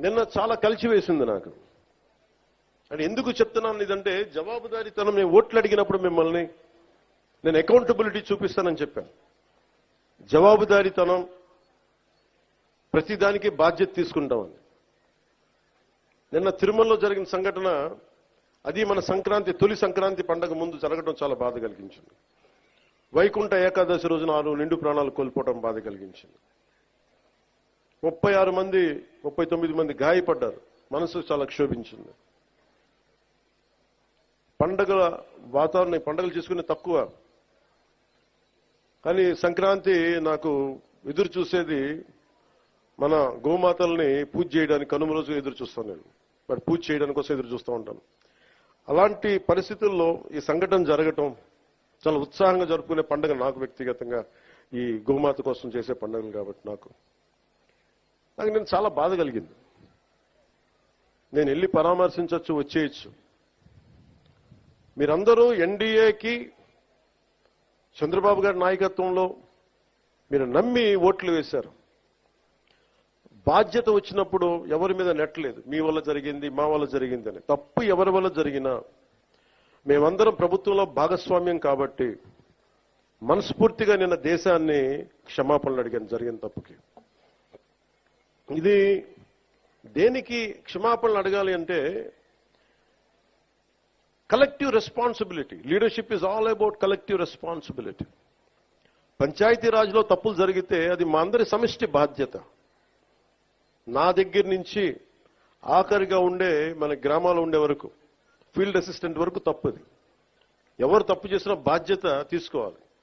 నిన్న చాలా కలిసివేసింది నాకు. అంటే ఎందుకు చెప్తున్నాను ఇదంటే, జవాబుదారీతనం నేను ఓట్లు అడిగినప్పుడు మిమ్మల్ని నేను అకౌంటబిలిటీ చూపిస్తానని చెప్పాను. జవాబుదారీతనం, ప్రతిదానికి బాధ్యత తీసుకుంటామని. నిన్న తిరుమలలో జరిగిన సంఘటన, అది మన సంక్రాంతి, తొలి సంక్రాంతి పండగ ముందు జరగడం చాలా బాధ కలిగించింది. వైకుంఠ ఏకాదశి రోజున 6 నిండు ప్రాణాలు కోల్పోవడం బాధ కలిగించింది. 36 మంది 39 మంది గాయపడ్డారు. మనసు చాలా క్షోభించింది. పండగల వాతావరణం, పండుగలు చేసుకునే తక్కువ, కానీ సంక్రాంతి నాకు ఎదురు చూసేది మన గోమాతల్ని పూజ చేయడానికి. కనుమ రోజు ఎదురు చూస్తాను నేను, మరి పూజ చేయడానికి కోసం ఎదురు చూస్తూ ఉంటాను. అలాంటి పరిస్థితుల్లో ఈ సంఘటన జరగటం, చాలా ఉత్సాహంగా జరుపుకునే పండుగ నాకు వ్యక్తిగతంగా, ఈ గోమాత కోసం చేసే పండుగలు కాబట్టి నాకు నేను చాలా బాధ కలిగింది. నేను వెళ్ళి పరామర్శించవచ్చు, వచ్చేయచ్చు. మీరందరూ ఎన్డీఏకి, చంద్రబాబు గారి నాయకత్వంలో మీరు నమ్మి ఓట్లు వేశారు. బాధ్యత వచ్చినప్పుడు ఎవరి మీద నెట్టలేదు. మీ వల్ల జరిగింది, మా వల్ల జరిగింది అని. తప్పు ఎవరి వల్ల జరిగినా మేమందరం ప్రభుత్వంలో భాగస్వామ్యం కాబట్టి మనస్ఫూర్తిగా నిన్న దేశాన్ని క్షమాపణలు అడిగాను జరిగిన తప్పుకి. ఇది దేనికి క్షమాపణలు అడగాలి అంటే, collective responsibility. Leadership is all about collective responsibility. పంచాయతీరాజ్లో తప్పులు జరిగితే అది మా అందరి సమిష్టి బాధ్యత. నా దగ్గర నుంచి ఆఖరిగా ఉండే మన గ్రామాల్లో ఉండే వరకు, ఫీల్డ్ అసిస్టెంట్ వరకు తప్పుది. ఎవరు తప్పు చేసినా బాధ్యత తీసుకోవాలి.